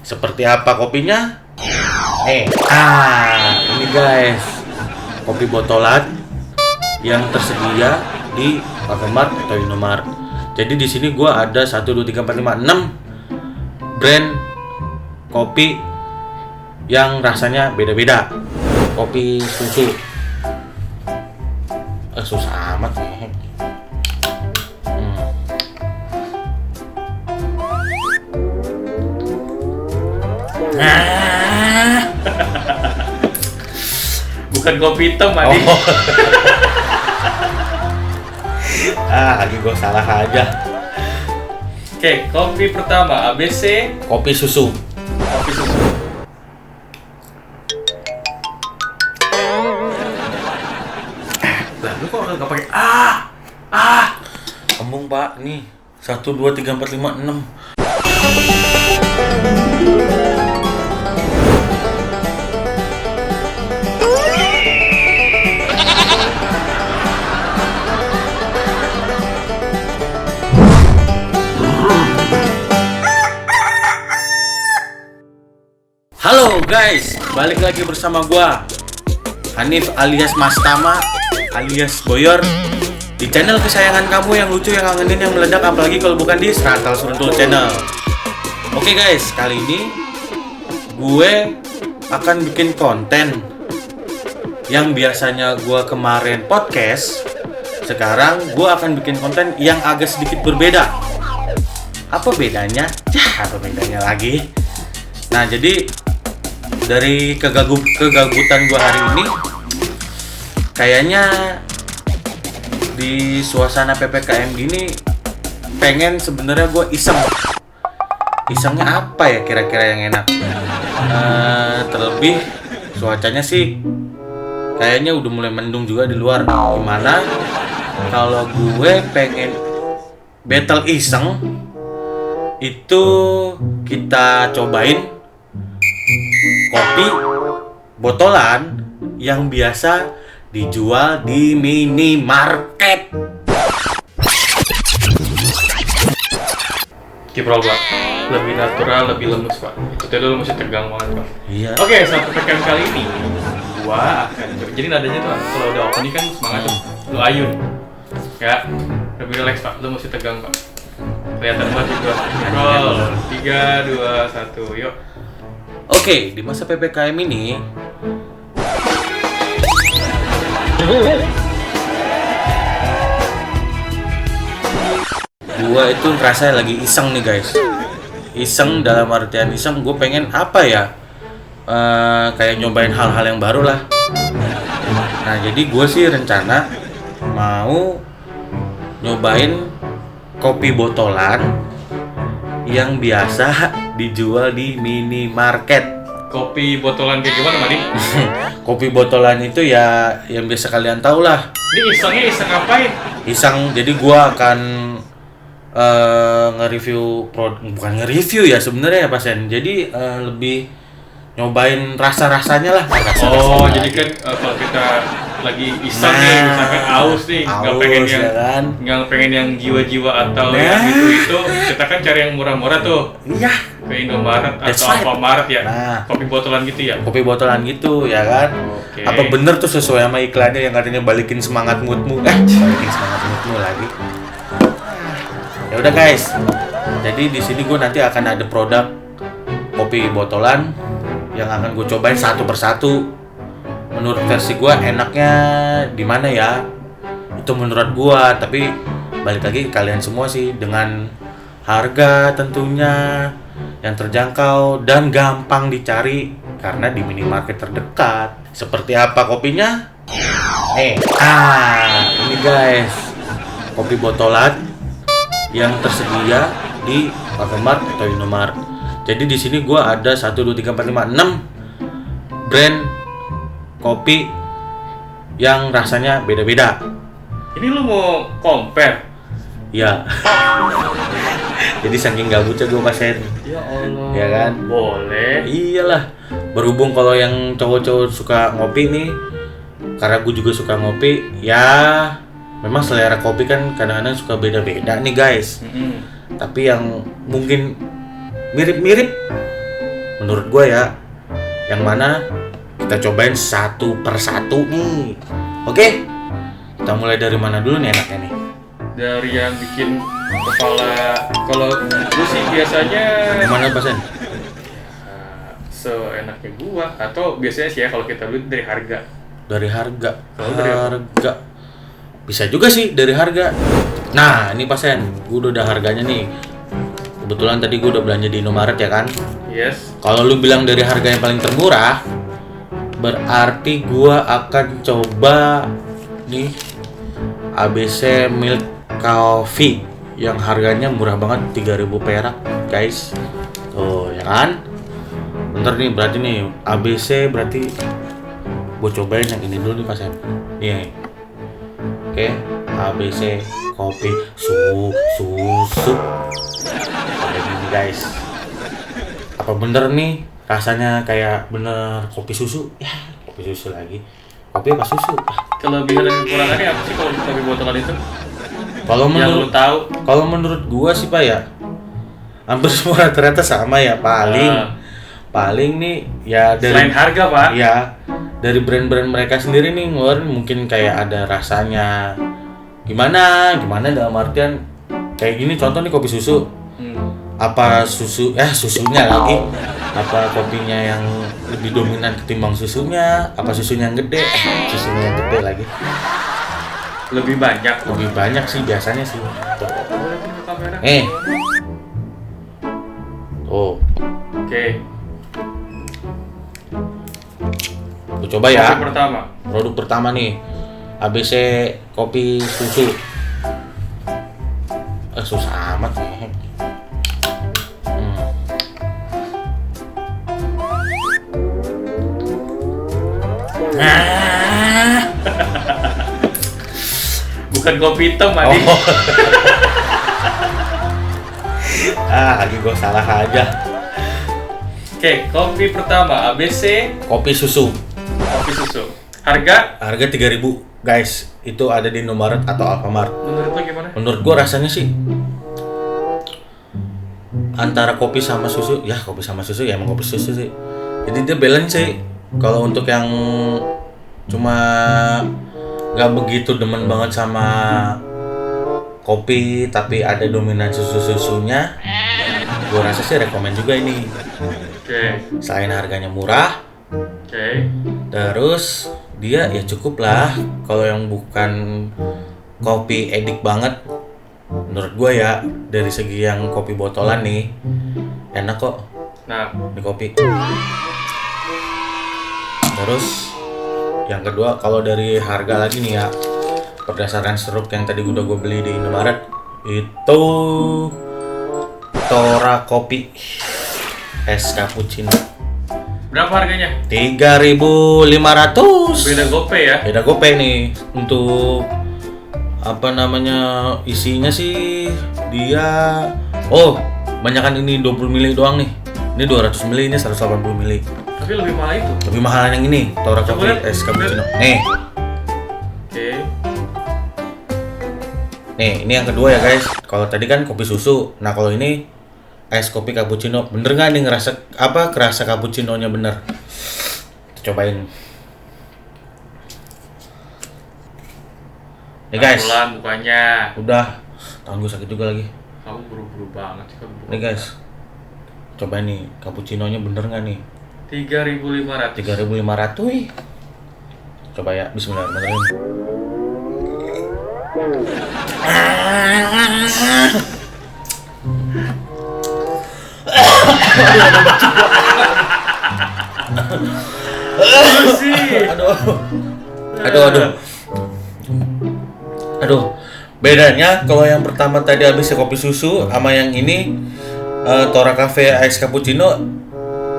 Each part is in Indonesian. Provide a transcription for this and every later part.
Seperti apa kopinya? Ini guys, kopi botolan yang tersedia di Alfamart atau Indomart. Jadi di sini gua ada 1 2 3 4 5 6 brand kopi yang rasanya beda-beda. Kopi susu. Susah amat nih. Bukan kopi hitam, Adi. Lagi gue salah aja. Oke, kopi pertama ABC. Kopi susu. Kopi susu. Lah, lu kok nggak pakai Kembung pak, nih 1 2 3 4 5 6. Halo guys, balik lagi bersama gua Hanif alias Mas Tama alias Boyor di channel kesayangan kamu yang lucu, yang ngangenin, yang meledak, apalagi kalau bukan di Seratal Seruntul Channel. Oke guys, kali ini gue akan bikin konten yang biasanya gue kemarin podcast, sekarang gue akan bikin konten yang agak sedikit berbeda. Apa bedanya? Apa bedanya lagi? Nah, jadi dari kegabutan gue hari ini, kayaknya di suasana PPKM gini pengen sebenarnya gue isengnya apa ya kira-kira yang enak. Terlebih cuacanya sih kayaknya udah mulai mendung juga di luar. Gimana kalau gue pengen battle iseng, itu kita cobain kopi botolan yang biasa dijual di minimarket. Kiprol, Pak. Lebih natural, lebih lemes, Pak. Ikutnya dulu masih tegang banget, Pak. Iya. Oke, saat PPKM kali ini gua akan coba. Jadi nadanya tuh kalau udah opening kan semangat tuh. Lu ayun. Ya, lebih relax, Pak. Lu masih tegang, Pak. Kelihatan banget itu. Kiprol. 3 2 1. Yuk. Oke, di masa PPKM ini gua itu ngerasa lagi iseng nih guys. Iseng dalam artian iseng, gue pengen apa ya, kayak nyobain hal-hal yang baru lah. Nah, jadi gue sih rencana mau nyobain kopi botolan yang biasa dijual di minimarket. Kopi botolan kayak gimana, Madi? Kopi botolan itu ya yang biasa kalian tahu lah. Ini isengnya iseng ngapain? Iseng, jadi gua akan nge-review bukan nge-review ya sebenarnya ya pasien. Jadi lebih nyobain rasa-rasanya lah. Oh, jadi kan kalau kita lagi iseng nih, misalkan aus nih, nggak pengen yang ya kan? nggak pengen yang jiwa-jiwa atau yang itu, kita kan cari yang murah-murah tuh. Iya. Ke Indomaret That's atau right. Alfamart ya. Nah. Kopi botolan gitu ya. Kopi botolan gitu ya kan? Oke. Apa bener tuh sesuai sama iklannya yang katanya balikin semangat moodmu? Balikin semangat moodmu lagi. Ya udah guys. Jadi di sini gue nanti akan ada produk kopi botolan yang akan gue cobain satu persatu. Menurut versi gue enaknya di mana ya? Itu menurut gue, tapi balik lagi ke kalian semua sih, dengan harga tentunya yang terjangkau dan gampang dicari karena di minimarket terdekat. Seperti apa kopinya? Ini guys, kopi botolan yang tersedia di Alfamart atau Indomart. Jadi di sini gua ada 1 2 3 4 5 6 brand kopi yang rasanya beda-beda. Ini lu mau compare? Ya. Jadi saking gabutnya gue pasien. Ya Allah. Ya kan? Boleh. Iyalah. Berhubung kalau yang cowok-cowok suka ngopi nih, karena gue juga suka ngopi, ya memang selera kopi kan kadang-kadang suka beda-beda nih guys. Tapi yang mungkin mirip-mirip menurut gua ya, yang mana kita cobain satu per satu nih. Oke, kita mulai dari mana dulu nih enaknya nih? Dari yang bikin kepala, kalau gue sih biasanya Gimana Pasen? seenaknya gua, atau biasanya sih ya kalau kita beli dari harga. Dari harga. Kalau dari Harga. Bisa juga sih dari harga. Nah, ini Pasen, gua udah harganya nih. Kebetulan tadi gua udah belanja di Indomaret ya kan. Yes. Kalau lu bilang dari harga yang paling termurah, berarti gua akan coba nih ABC Milk Coffee yang harganya murah banget, 3.000 perak, guys. Tuh, ya kan? Bentar nih, berarti nih ABC berarti gua cobain yang ini dulu nih, Pasen. Nih. Oke, ABC kopi susu. Kayak gini, guys. Apa bener nih rasanya kayak bener kopi susu? Ya, kopi susu lagi. Kopi apa susu? Kelebihan dan kekurangannya apa sih kalau kopi botolan itu? Kalau Yang lu menurut tahu? menurut gua sih Pak ya, hampir semua ternyata sama ya. Paling nih ya dari Selain harga, Pak. ya dari brand-brand mereka sendiri nih ngeluarin mungkin kayak ada rasanya gimana dalam artian kayak gini, contoh nih kopi susu. Apa susunya lagi, apa kopinya yang lebih dominan ketimbang susunya, apa susunya yang gede, susunya yang gede lagi Lebih banyak sih biasanya sih. Tuh. Boleh pindah kamera? Tuh, Oke. gua coba ya. Kopi pertama. Produk pertama nih, ABC kopi susu. Susah amat nih. Bukan kopi hitam, Adi. Lagi gue salah aja. Oke, kopi pertama ABC Kopi susu. kopi susu. Harga Harga 3.000, guys. Itu ada di Indomaret atau Alfamart. menurut lo gimana? Menurut gue rasanya sih antara kopi sama susu, ya kopi sama susu ya emang kopi susu sih. Jadi dia balance sih. Kalau untuk yang cuma nggak begitu demen banget sama kopi tapi ada dominan susunya, gue rasa sih rekomen juga ini. Oke. Selain harganya murah, Oke. terus dia ya cukup lah. Kalau yang bukan kopi edik banget, menurut gue ya dari segi yang kopi botolan nih enak kok. Nah, Ini kopi. Terus yang kedua, kalau dari harga lagi nih ya, berdasarkan seruk yang tadi udah gue beli di Indomaret, itu Tora Kopi es cappuccino berapa harganya? 3.500. Beda GoPay ya? Beda GoPay nih. Untuk apa namanya isinya sih dia banyakan ini 20 ml doang nih. Ini 200 ml, ini 180 ml. Tapi lebih mahal itu. Lebih mahal yang ini, Tora Coba Kopi lihat. es cappuccino. Nih, Oke. ini yang kedua ya guys. Kalau tadi kan kopi susu. Nah kalau ini es kopi cappuccino. Bener nggak nih kerasa cappuccinonya bener? Kita cobain. Nih guys. Pelan mukanya. Udah. Tangan gue sakit juga lagi. Kamu buru-buru banget sih kamu. Nih guys. Cobain nih cappuccinonya bener nggak nih? 3.500. 3.500 wih. Coba ya, bismillahirrahmanirrahim. Aduh. Bedanya kalau yang pertama tadi habis kopi susu sama yang ini Tora Cafe Ice Cappuccino,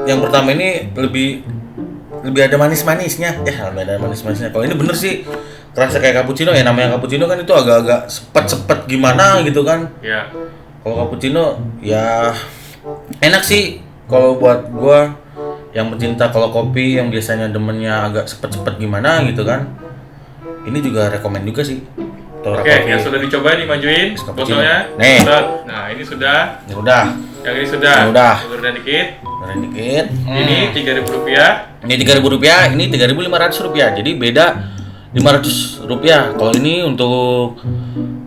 yang pertama ini lebih ada manis-manisnya. Ya, lebih ada manis-manisnya. Kalau ini bener sih kerasa kayak cappuccino ya, namanya cappuccino kan itu agak-agak sepet-sepet gimana gitu kan. Ya. Kalau cappuccino ya enak sih kalau buat gua yang pecinta kalau kopi yang biasanya demennya agak sepet-sepet gimana gitu kan. Ini juga rekomen juga sih. Tora Oke, Coffee. yang sudah dicoba dimajuin Cappuccino. botolnya. Nih. Nah, ini sudah. Ya udah. Yang ini sudah. Ya udah. Turunkan dikit. Murah dikit. Ini Rp3.000. Ini Rp3.000, ini Rp3.500. Jadi beda Rp500. Kalau ini untuk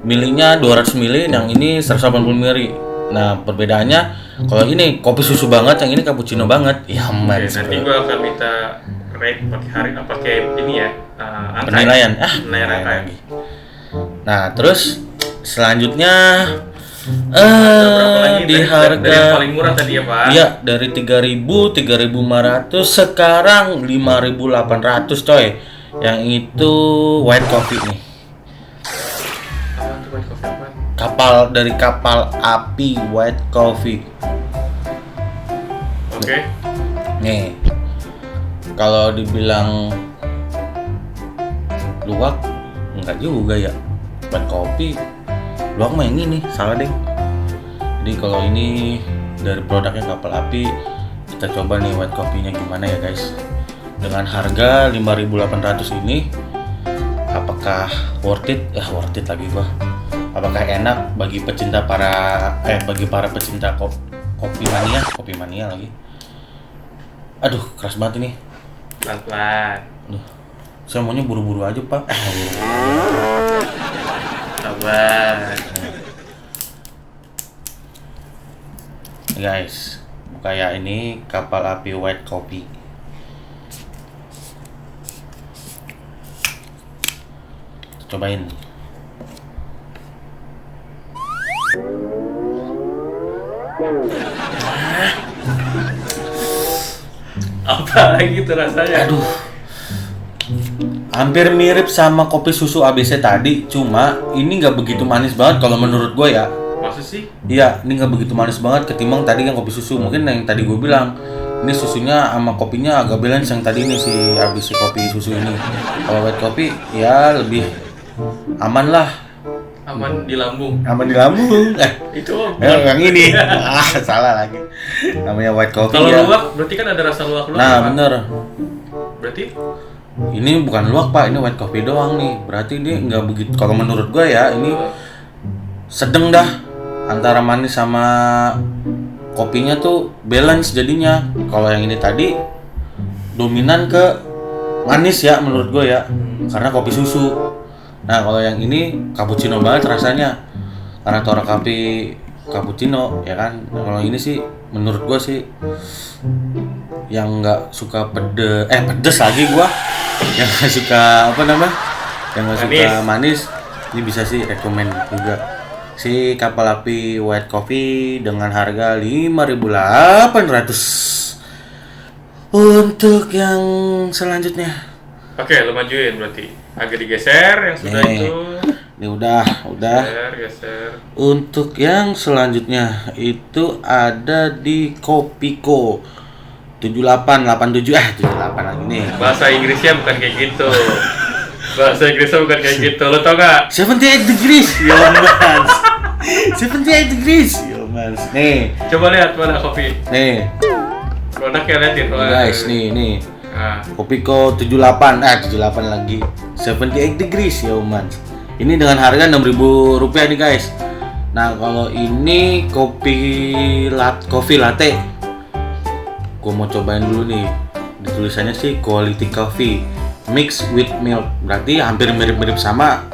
milinya 200 mili, yang ini 180 mili. Nah, perbedaannya kalau ini kopi susu banget, yang ini cappuccino banget. Ya, aman. Nanti gua akan minta rate pakai ini ya. Angka. Penilaian. Penilaian angka. Nah, terus selanjutnya Berapa lagi? di Dari harga yang paling murah tadi ya, Pak? Iya, dari 3.000, 3.500, sekarang 5.800 coy. Yang itu white coffee nih. Apaan tuh white coffee apaan? Dari kapal api white coffee. Oke. Nih. Kalau dibilang luwak enggak juga ya. White coffee luwak mah yang ini, salah deh. Jadi kalau ini dari produknya kapal api, kita coba nih white coffee-nya gimana ya guys. Dengan harga 5.800 ini, apakah worth it? Worth it lagi gua. Apakah enak bagi bagi para pecinta kopi mania lagi. Aduh, keras banget ini. Pelan-pelan. Aduh, saya maunya buru-buru aja pak. Sabar. Guys, kayak ini kapal api white coffee. Cobain. Apa gitu rasanya? Aduh, hampir mirip sama kopi susu ABC tadi, cuma ini nggak begitu manis banget kalau menurut gue ya. Maksud sih? Iya, ini nggak begitu manis banget ketimbang tadi yang kopi susu. Mungkin yang tadi gue bilang, ini susunya sama kopinya agak balance yang tadi ini si ABC kopi susu ini. Kalau white coffee ya lebih aman lah. Aman di lambung. Aman di lambung. Itu Yang ini. Salah lagi. Namanya white coffee. kalau ya. luwak berarti kan ada rasa luwak-luwak. Nah, Pak. bener. Berarti Ini bukan luwak pak, ini white coffee doang nih. Berarti ini nggak begitu. Kalau menurut gue ya, ini sedang dah antara manis sama kopinya tuh balance jadinya. Kalau yang ini tadi dominan ke manis ya menurut gue ya, karena kopi susu. Nah kalau yang ini cappuccino banget rasanya, karena Tora Kopi cappuccino ya kan. Nah, kalau ini sih menurut gue sih yang nggak suka pedes lagi gue, yang nggak suka yang nggak suka manis, ini bisa sih rekomend juga si kapal api white coffee dengan harga 5.800. Untuk yang selanjutnya, oke, lo majuin berarti. Agak digeser yang sudah itu. Ini udah. Geser. Untuk yang selanjutnya itu ada di Kopiko 7887 78 lagi nih. Bahasa Inggrisnya bukan kayak gitu. Bahasa Inggrisnya bukan kayak gitu. Lo tau gak? 78 degrees. Yo mas. 78 degrees. Yo mas. Nih. Coba lihat mana kopi. Nih. Produknya liatin. Guys, nih. Nah, Kopiko 78 lagi. 78 degrees yo mas. Ini dengan harga Rp6.000 nih guys. Nah kalau ini coffee latte, gue mau cobain dulu nih. Di tulisannya sih quality coffee mix with milk. Berarti hampir mirip-mirip sama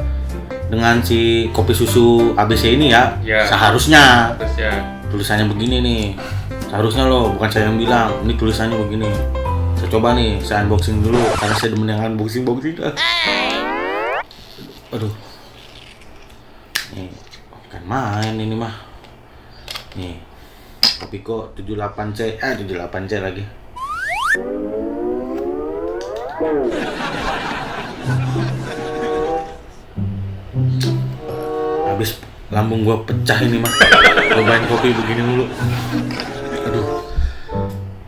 dengan si kopi susu ABC ini ya. Ya. Seharusnya. terus ya. Tulisannya begini nih. Seharusnya loh, bukan saya yang bilang. Ini tulisannya begini. Saya coba nih, saya unboxing dulu karena saya demen yang unboxing. Aduh. Nih, bukan main ini mah. Nih. Kopiko 78C, 78C lagi. Habis lambung gua pecah ini mah. Cobain kopi begini dulu. Aduh,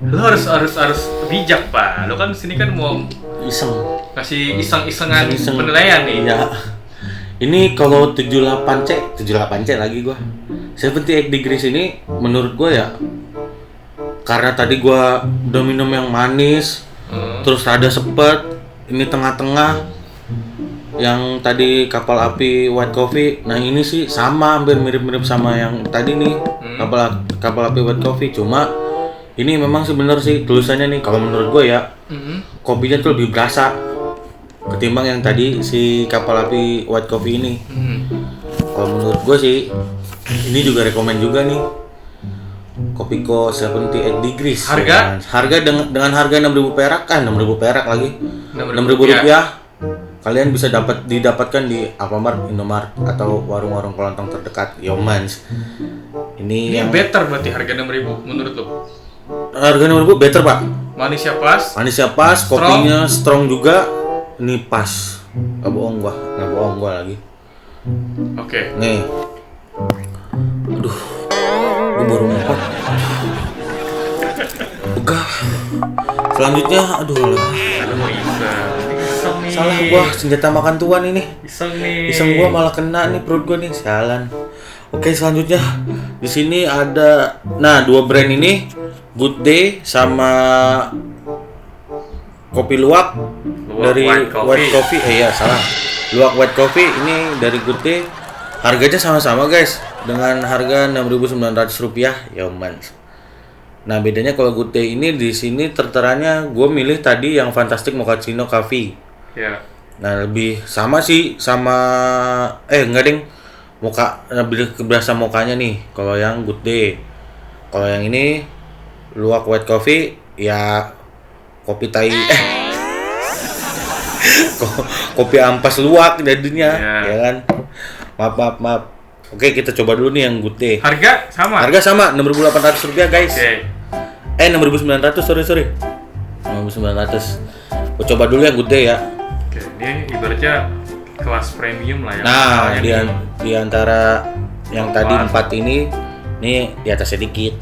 Lo harus bijak, Pak. Lo kan di sini kan mau iseng. kasih iseng-isengan Iseng-iseng. penilaian nih. Iya. Ini kalau 78C lagi gua. 78 degrees ini menurut gua ya, karena tadi gua udah minum yang manis, terus rada sepet, ini tengah-tengah. Yang tadi kapal api white coffee, nah ini sih sama, hampir mirip-mirip sama yang tadi nih, kapal api white coffee, cuma Ini memang sih bener sih tulisannya nih. Kalau menurut gue ya, kopinya tuh lebih berasa ketimbang yang tadi si kapal api white coffee ini. Kalau menurut gue sih, ini juga rekomen juga nih. Kopiko 78 degrees. Harga? Harga dengan harga 6.000 perak kan, 6.000 perak lagi. 6.000 6.000 rupiah. Kalian bisa didapatkan di Alfamart, Indomart atau warung-warung kelontong terdekat. Yomans. Ini yang better berarti harga 6.000 menurut lo? Harga 6.000 better, Pak. Manisnya pas. Manisnya pas, kopinya strong juga. Ini pas. Nggak bohong gua lagi. Oke. Nih. Aduh. Gua baru ngepot. Begah. Selanjutnya, aduh lah. Salah gua, senjata makan tuan ini. Iseng gua malah kena nih perut gua nih, sialan. Oke, selanjutnya di sini ada dua brand ini, Good Day sama kopi luwak dari White Coffee. Salah. Luwak White Coffee ini dari Good Day. Harganya sama-sama, guys, dengan harga Rp6.900 ya, Mans. Nah, bedanya kalau Good Day ini di sini terteranya gue milih tadi yang Fantastic Mochaccino Coffee. Ya. Nah, lebih sama sih sama enggak ding. Mocha lebih berasa mokanya nih kalau yang Good Day. Kalau yang ini luwak white coffee ya kopi tai kopi ampas luwak jadinya ya kan. Maaf. Oke, kita coba dulu nih yang Good Day. Harga sama Rp6.800 guys. Oke. 6.900 sorry 6.900. Gue coba dulu yang Good Day ya. Oke, ini ibaratnya kelas premium lah ya. Nah, di antara yang tadi 4 ini nih di atasnya dikit.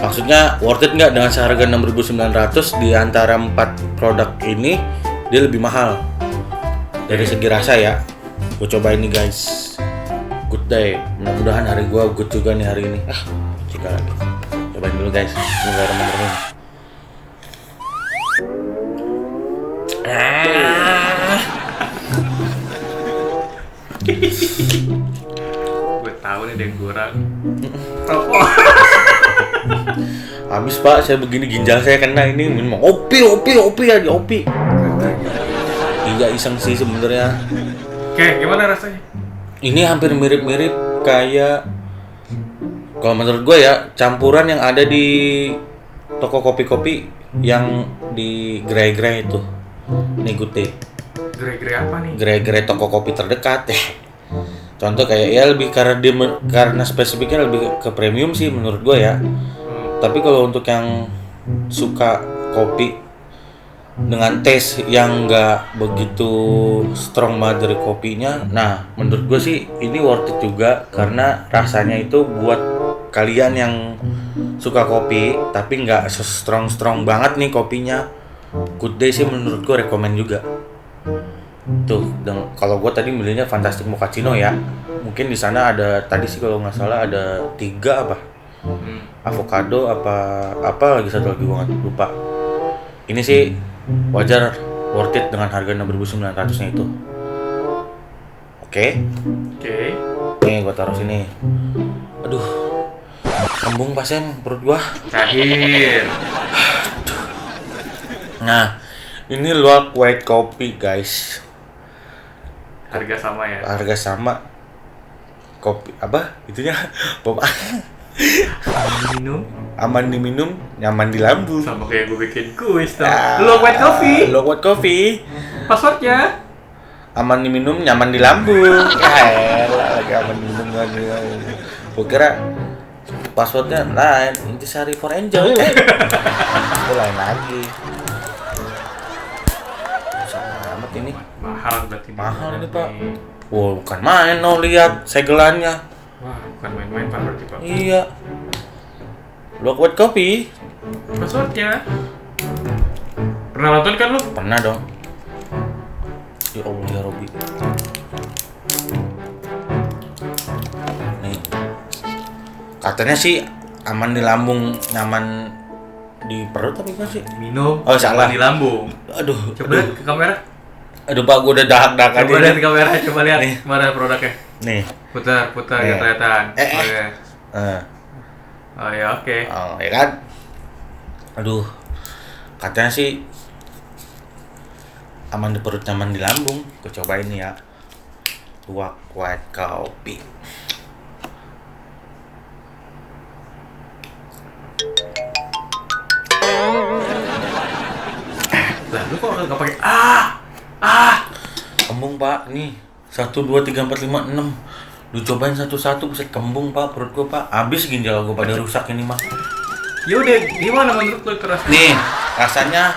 Maksudnya worth it nggak dengan seharga 6.900 di antara 4 produk ini dia lebih mahal dari segi rasa ya. Gue coba ini guys, Good Day. Mudah-mudahan hari gue good juga nih hari ini. Jika lagi. Cobain dulu guys. Bismillahirrahmanirrahim. Gue tahu nih deng goreng. Habis Pak, saya begini ginjal saya kena ini minum opi ya di opi. Iya iseng sih sebenarnya. Oke, gimana rasanya? Ini hampir mirip-mirip kayak kalau menurut gue ya campuran yang ada di toko kopi-kopi yang di gerai-gerai itu. Nih Good Day. Gerai-gerai apa nih? Gerai-gerai toko kopi terdekat. Contoh kayak ya lebih karena spesifiknya lebih ke premium sih menurut gue ya. Tapi kalau untuk yang suka kopi dengan taste yang nggak begitu strong banget dari kopinya, nah menurut gue sih ini worth it juga karena rasanya itu buat kalian yang suka kopi tapi nggak strong banget nih kopinya. Good Day sih menurut gue rekomen juga. Tuh, dan kalau gue tadi milihnya Fantastic Mochaccino ya. Mungkin di sana ada tadi sih kalau nggak salah ada 3 apa? Avocado apa lagi satu lagi gue nggak lupa. Ini sih wajar worth it dengan harga 6.900-nya itu. Oke. Nih gue taruh sini. Aduh, kembung pasien perut gua. Terakhir. Nah, ini luwak white coffee guys. Harga sama ya? Harga sama. Kopi apa? Itunya aman diminum, nyaman di lambung. Sama kayak gue bikin kuis tuh. Luwak white coffee. Luwak white coffee. Passwordnya? Aman diminum, nyaman di lambung. Ya elah, lagi aman diminum lagi. Gue kira passwordnya lain, Intisari for Angel. Itu lain lagi. Sama amat ini. Mahal berarti. Mahal ini Pak. Wow, bukan main, lihat segelannya. Wah, bukan main-main Pak berarti Pak. Iya. Luwak white coffee. Passwordnya? Pernah nonton kan lu? Pernah dong. Ya Allah ya Robby. Nih. Katanya sih aman di lambung, nyaman di perut tapi kan sih. Minum. Oh, salah. Di lambung. Aduh. Coba lihat ke kamera. Aduh Pak, gue udah dahak-dahak Coba lihat ke kamera, coba lihat Nih. mana produknya. Nih. Putar ya kelihatan. Nih. Oh ya, oke. Oh, ya kan? Aduh, katanya sih aman di perut, nyaman di lambung. Gue cobain nih ya. Luwak white coffee. Lah, lu kok nggak pakai Kembung pak, nih 1, 2, 3, 4, 5, 6. Lu cobain satu-satu, buset kembung pak perut gua pak. Abis ginjal gua pada rusak ini mah. Ya udah, gimana menurut lu keras? Nih, rasanya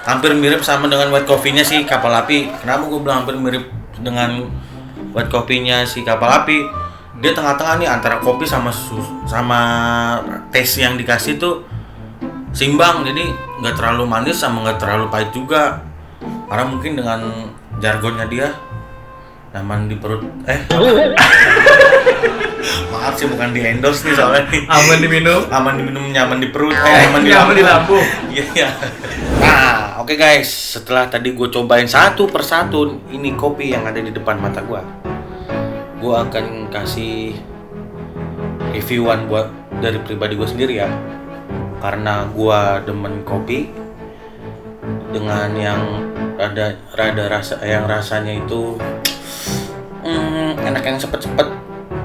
hampir mirip sama dengan white coffee-nya si kapal api. Kenapa gua bilang hampir mirip dengan white coffee-nya si kapal api? Dia tengah-tengah nih antara kopi sama sama taste yang dikasih tuh seimbang. Jadi nggak terlalu manis sama nggak terlalu pahit juga. Karena mungkin dengan jargonnya dia nyaman di perut. Maaf sih, bukan di endorse nih soalnya nih. Aman diminum. Aman diminum, nyaman di perut, nyaman di Nyaman di lambung. Iya, iya. Nah, oke guys, setelah tadi gue cobain satu persatu ini kopi yang ada di depan mata gue akan kasih reviewan buat dari pribadi gue sendiri ya. Karena gue demen kopi dengan yang rada rasa yang rasanya itu enak, yang cepet-cepet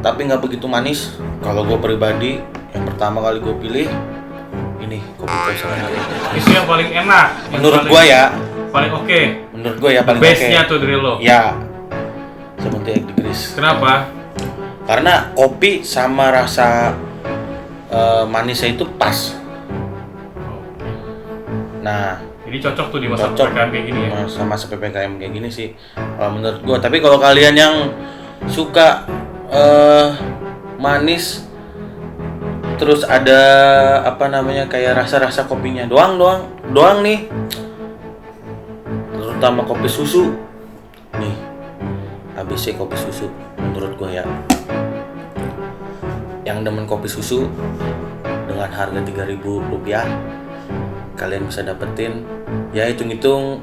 tapi nggak begitu manis. Kalau gue pribadi yang pertama kali gue pilih ini kopi Kosong. Itu yang paling enak. Menurut gue ya. Paling oke. Menurut gue ya paling oke. Base-nya tuh dari lo. Ya. 78 degrees. Kenapa? Karena kopi sama rasa manisnya itu pas. Nah, Jadi cocok tuh di masa cocok PPKM kayak gini ya. Masa PPKM kayak gini sih kalau menurut gua. Tapi kalau kalian yang suka manis terus ada apa namanya kayak rasa-rasa kopinya doang nih, terutama kopi susu nih, ABC kopi susu menurut gua ya. Yang demen kopi susu dengan harga Rp3.000 kalian bisa dapetin, ya hitung-hitung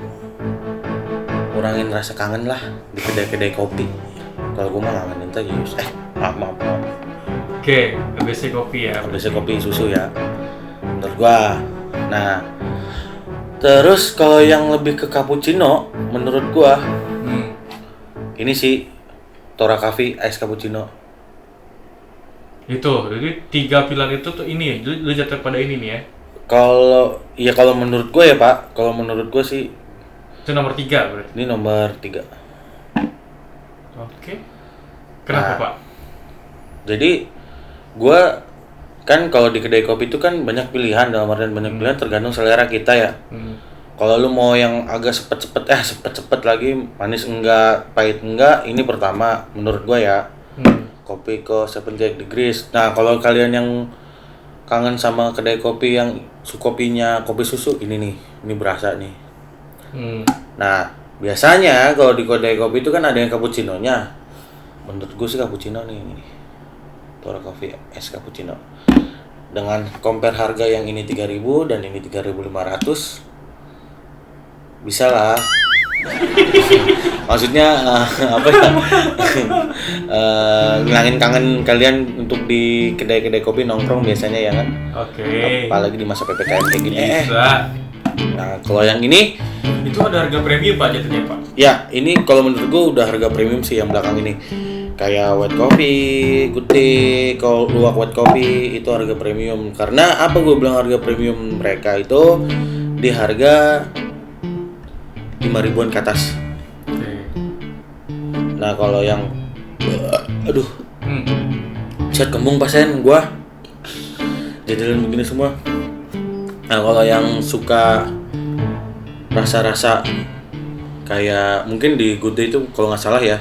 kurangin rasa kangen lah di kedai-kedai kopi. Kalau gue mah ngangenin terus. Maaf. Oke, ABC kopi ya. ABC kopi susu ya menurut gua. Nah, terus kalau yang lebih ke cappuccino menurut gua ini sih Tora Coffee Ice Cappuccino. Itu, jadi 3 pilar itu tuh ini, lu jatuh pada ini nih ya. Kalau menurut gue ya Pak, kalau menurut gue sih Itu nomor 3 berarti. ini nomor 3. Oke. Kenapa Nah, Pak? Jadi gue kan kalau di kedai kopi itu kan banyak pilihan, dalam artian banyak pilihan tergantung selera kita ya. Kalau lu mau yang agak sepet lagi, manis enggak, pahit enggak, ini pertama menurut gue ya. Kopi ko 78 degrees. Nah, kalau kalian yang kangen sama kedai kopi yang kopinya kopi susu, ini berasa nih. Nah, biasanya kalau di kedai kopi itu kan ada yang cappuccino-nya. Menurut gue sih cappuccino nih, ini Tora Coffee es cappuccino. Dengan compare harga yang ini 3.000 dan ini 3.500, bisa lah. Maksudnya apa ya? Ngilangin kangen kalian untuk di kedai-kedai kopi nongkrong biasanya ya kan? Oke. Apalagi di masa PPKM kayak gini. Bisa. Nah, kalau yang ini Itu ada harga premium Pak jatuhnya Pak. ya, ini kalau menurut gue udah harga premium sih yang belakang ini. Kayak white coffee, good tea, kalau luwak white coffee itu harga premium. Karena apa gue bilang harga premium, mereka itu di harga 5.000-an ke atas. Nah, kalau yang set kembung pasien gua jajalan begini semua. Nah, kalau yang suka rasa-rasa kayak mungkin di Good Day itu kalau nggak salah ya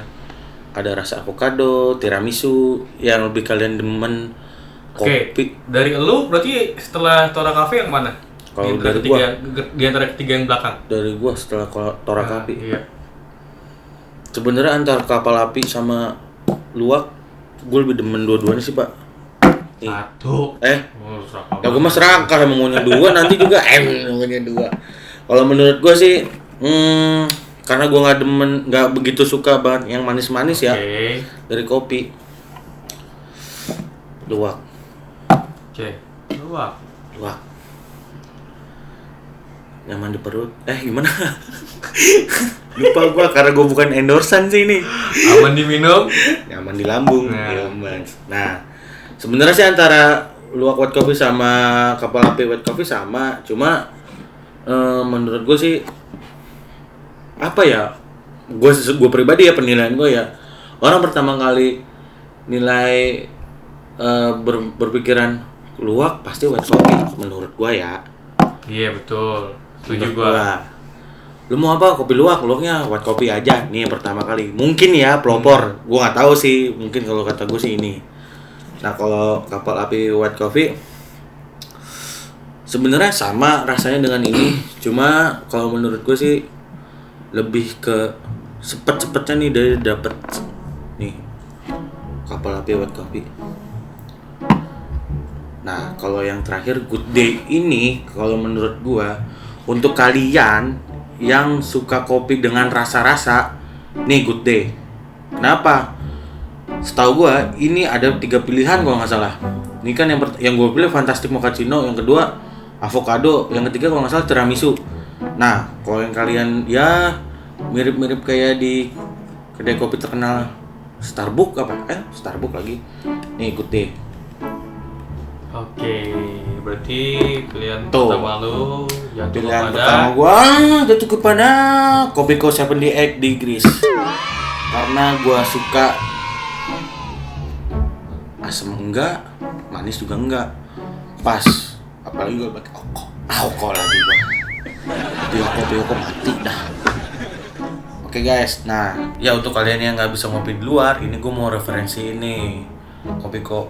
ada rasa avocado, tiramisu yang lebih kalian demen kopi. Oke. Dari elu berarti setelah Tora Cafe yang mana? Kalau Di dari di antara ketiga yang belakang. Dari gua setelah Tora Coffee. Iya. Sebenarnya antara kapal api sama luwak, gue lebih demen dua-duanya sih Pak. Nih. Satu. Ya gue mah serakah emang maunya 2, nanti juga maunya 2. Kalau menurut gue sih, karena gue nggak begitu suka banget yang manis-manis ya. Oke. Dari kopi, luwak. Oke. Luwak. Luwak. Nyaman di perut. Gimana? Lupa gua karena gua bukan endorsan sih ini. Aman diminum. Nyaman di lambung. Nah. Nyaman. Nah, sebenarnya sih antara luwak white coffee sama kapal api white coffee sama, cuma menurut gua sih apa ya? Gua pribadi ya, penilaian gua ya. Orang pertama kali nilai berpikiran luwak pasti white coffee menurut gua ya. Iya betul. Setuju Menurut gua. Lu mau apa? Kopi luwak, luwaknya white coffee aja. Nih yang pertama kali. Mungkin ya pelopor. Gua nggak tahu sih. Mungkin kalau kata gue sih ini. Nah kalau kapal api white coffee sebenarnya sama rasanya dengan ini. Cuma kalau menurut gue sih lebih ke cepet-cepetnya nih dari dapet nih kapal api white coffee. Nah kalau yang terakhir Good Day ini, kalau menurut gua untuk kalian yang suka kopi dengan rasa-rasa, nih Good Day. Kenapa? Setahu gua ini ada 3 pilihan kalau nggak salah. Ini kan yang gua pilih Fantastic Mochaccino, yang kedua avocado, yang ketiga kalau nggak salah tiramisu. Nah kalau yang kalian ya mirip-mirip kayak di kedai kopi terkenal Starbucks Starbucks lagi. Nih Good Day. Oke, berarti pilihan Tuh. pertama lu jatuh Pilihan kepada pertama gua jatuh kepada Kopiko 78 Degrees. Karena gua suka asam enggak, manis juga enggak. Pas. Apalagi gua pakai oko lagi gua. Di oko mati dah. Oke guys, nah ya untuk kalian yang nggak bisa ngopi di luar, ini gua mau referensi ini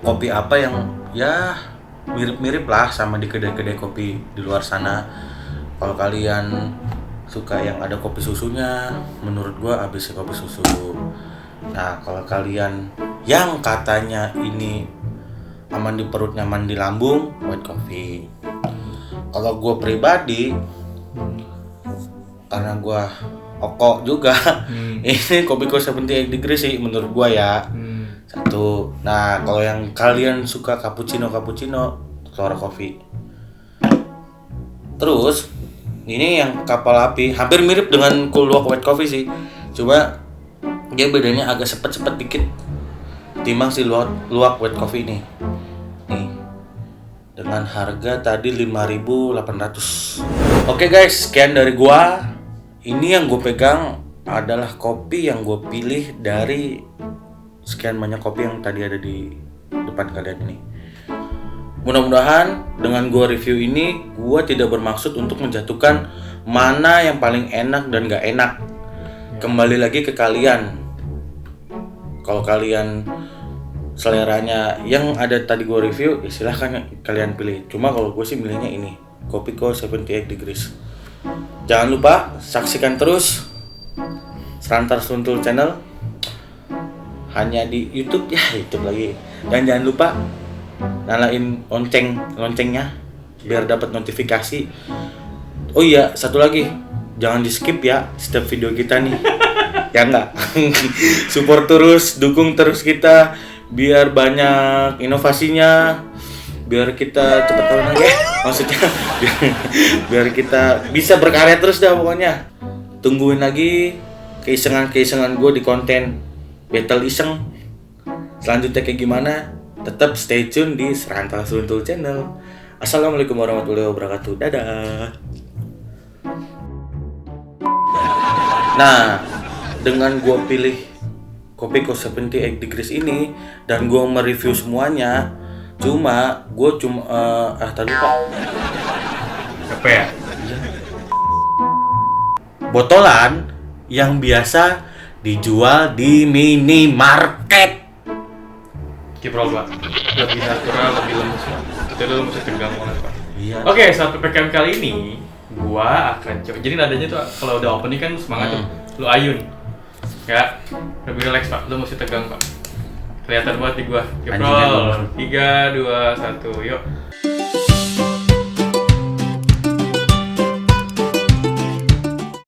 kopi apa yang ya mirip-mirip lah sama di kedai-kedai kopi di luar sana. Kalau kalian suka yang ada kopi susunya, menurut gua ABC kopi susu. Nah kalau kalian yang katanya ini aman di perut nyaman di lambung, white coffee. Kalau gua pribadi karena gua oko juga, ini Kopiko 78 Degrees sih menurut gua ya. Satu. Nah, kalau yang kalian suka cappuccino, Clara Coffee. Terus, ini yang kapal api hampir mirip dengan luwak white coffee sih. Cuma dia bedanya agak sepet-sepet dikit timbang si luwak white coffee ini. Nih. Dengan harga tadi 5.800. Oke guys, sekian dari gua. Ini yang gue pegang adalah kopi yang gue pilih dari sekian banyak kopi yang tadi ada di depan kalian ini. Mudah-mudahan dengan gua review ini, gua tidak bermaksud untuk menjatuhkan mana yang paling enak dan gak enak. Kembali lagi ke kalian. Kalau kalian seleranya yang ada tadi gua review, ya silahkan kalian pilih. Cuma kalau gue sih milihnya ini, Kopiko 78 Degrees. Jangan lupa saksikan terus Serantar Suntul Channel hanya di YouTube lagi. Dan jangan lupa nyalain loncengnya biar dapat notifikasi. Oh iya, satu lagi, jangan di skip ya setiap video kita nih. Ya enggak. Support terus, dukung terus kita biar banyak inovasinya, biar kita cepat tahu lagi. Maksudnya biar kita bisa berkarya terus dah pokoknya. Tungguin lagi keisengan gue di konten battle iseng selanjutnya kayak gimana. Tetap stay tune di Serantar Suntul Channel. Assalamualaikum warahmatullahi wabarakatuh. Dadah. Nah, dengan gue pilih Kopiko 78 Degrees ini dan gue mereview semuanya, gue tadi lupa. apa ya? Botolan yang biasa dijual di minimarket. Kiprol Pak, lebih natural, lebih lembut Pak. Itu dulu mesti tegang banget Pak. Iya. Oke, saat PPKM kali ini gua akan coba. Jadi nadanya tuh kalau udah opening kan semangat tuh. Lu ayun. Ya, lebih relax Pak. Lu mesti tegang Pak. Kelihatan banget di gua. Kiprol. 3, 2, 1, yuk.